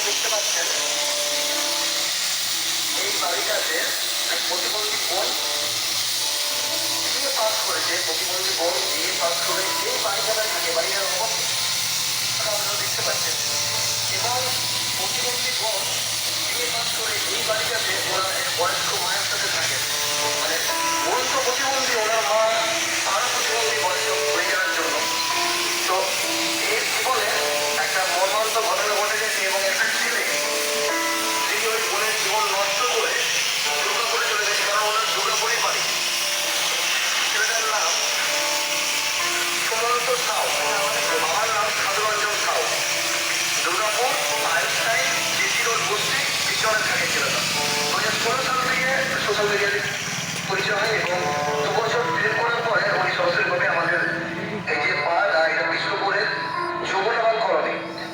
দেখতে পাচ্ছেন এই বাড়িটাতে প্রতিবন্ধী বোন বিয়ে পাস করেছে। প্রতিবন্ধী বোন বিয়ে পাস করে এই বাড়িটাতে থাকে, বাড়িটার অবস্থা আপনারা দেখতে পাচ্ছেন। এবং প্রতিবন্ধী বোন বিয়ে পাস করে এই বাড়িটাতে ওরা এক বয়স্ক মায়ের সাথে থাকে। মানে বোন তো প্রতিবন্ধী, ওনার মা আরো প্রতিবন্ধী বয়স্ক হয়ে যাওয়ার জন্য। তো এর জীবনে একটা মর্মান্ত ঘটনা ঘটে গেছে এবং একটা ছেলে তিনি ওই বোনের জীবন নষ্ট করে দুর্গাপুরে চলে গেছে, কারণ ওনার দুর্গাপুরে বাড়ি। ছেলেটার নাম সুমন্ত সাউ, বাবার নাম Sadhuranjan Sau. Durgapur Einstein DC road বস্তি পিছনে থাকে ছেলেটা। 2016 সাল থেকে সোশ্যাল মিডিয়াতে পরিচয় হয় এবং 2 বছর ট্রেন করার পরে উনি সরাসরিভাবে আমাদের এই যে পাড়া, এটা বিষ্ণুপুরের যুবনাবাদ কলোনি।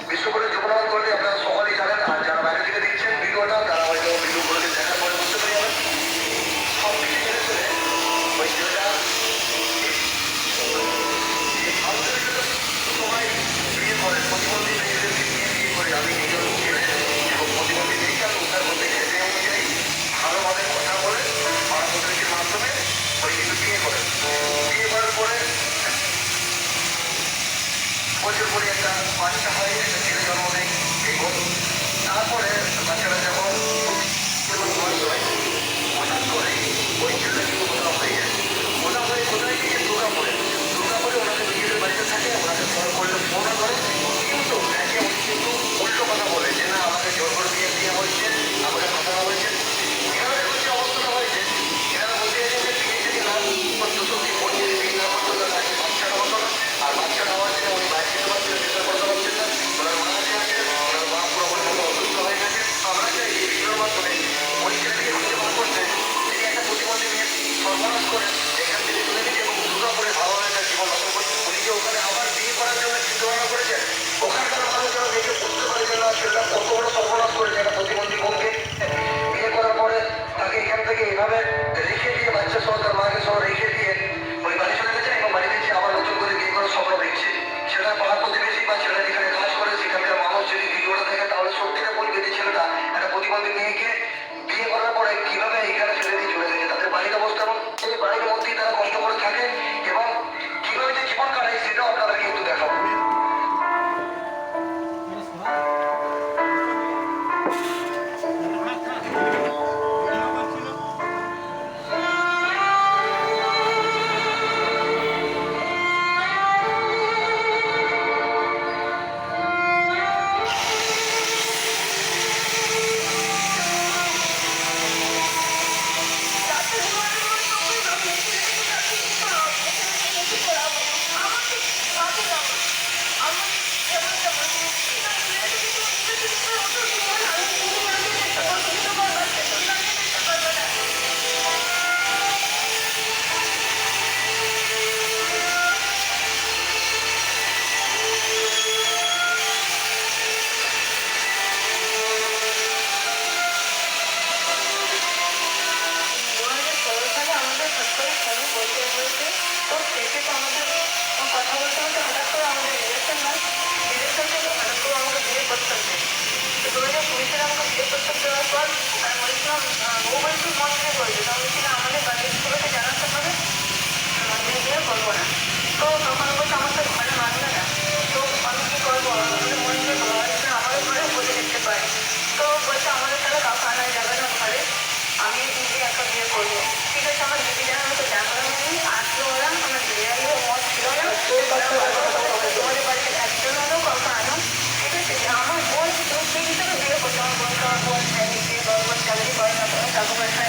বিষ্ণুপুরের যুবনাবাদ কলোনি আপনারা সকলেই জানেন, আর যারা বাইরে থেকে দেখছেন ভিডিওটা তারা হয়তো ভিডিওগুলোকে দেখার পরে বুঝতে পেরে যাবেন। সব কিছু জেনে শুনে ওই ছেলেটা সবাই বিয়ে করে, প্রতিবন্ধী মেয়েদেরকে নিয়ে বিয়ে করে। আমি নিজের ছেলে এবং প্রতিবন্ধী মেয়েকে আমি উদ্ধার করতে গেলে সেই অনুযায়ী ভালোভাবে কথা বলে পাড়া প্রতিবেশীর মাধ্যমে ওই কিন্তু বিয়ে করে। বিয়ে করার পরে বছর পরে একটা বাচ্চা হয়, একটা ছেলে জন্ম নেয়। এবং তারপরে বাচ্চারা যখন বয়স হয় হঠাৎ করে ওই ছেলেটা কিন্তু কোথাও হয়ে যায়। কোথাও হয়ে কোথায় গিয়ে দুর্গাপুরে ওনাকে নিজেদের বাড়িতে থাকে, ওনাকে ফোন করলে ফোনও করে, কিন্তু ব্যাগে উনি কিন্তু উল্টো কথা বলে যে না আমাকে জোর করে বিয়ে হয়েছে, আমাকে ফাঁসানো হয়েছে। এনারা এখন যে অবস্থাটা হয়েছে, এনারা বলতে চাইছে যে বিয়ে যদি না করতো, সত্যি বোন যদি বিয়ে না করতো তাকে বাচ্চাটা হতো না। আর বাচ্চাটা হওয়ার জন্য উনি বাইরে যেতে পারছেন, চেষ্টা করতে পারছেন না। ওনার মা আছে, ওনার মা পুরোপুরি মতো অসুস্থ হয়ে গেছে। আমরা চাই এই ভিডিওর মাধ্যমে ওই ছেলেটিকে খুঁজে বার করতে, তিনি একটা প্রতিবন্ধী মেয়ে সর্বনাশ করে এখান থেকে তুলে নিতে এবং দুর্গাপুরে ভালোভাবে একটা জীবন নষ্ট করতে। উনি যে ওখানে আবার বিয়ে করার জন্য চিন্তাভাবনা করেছেন, ওখানকার মানুষরা দেখে বুঝতে পারে যে না ছেলেটা কত বড় সর্বনাশ করেছে একটা প্রতিবন্ধী বোনকে। বিয়ে করার পরে তাকে এখান থেকে এভাবে রেখে দিয়ে, বাচ্চা সহ তার মাকে সহ রেখে দিয়ে ওই বাড়ি চলে গেছে এবং বাড়িতে এসে আবার নতুন করে বিয়ে করার স্বপ্ন দেখছে। ছেলেটা পাড়া প্রতিবেশী বা ছেলেটা যেখানে কাজ করে সেখানকার মানুষ যদি ভিডিওটা দেখে তাহলে সত্যিটা বলবে যে ছেলেটা একটা প্রতিবন্ধী মেয়েকে বিয়ে করার পরে কিভাবে এখানে ছেড়ে দিয়ে চলে গেছে। তাদের বাড়ির অবস্থা এবং এই বাড়ির মধ্যেই তারা কষ্ট করে থাকে এবং কিভাবে যে জীবন কাটায় সেটাও আপনাদেরকে একটু দেখাবো। আমার বোন বিয়ে করতে, আমার বোনকে আমার বোন চাকরি করে না, টাকা পয়সা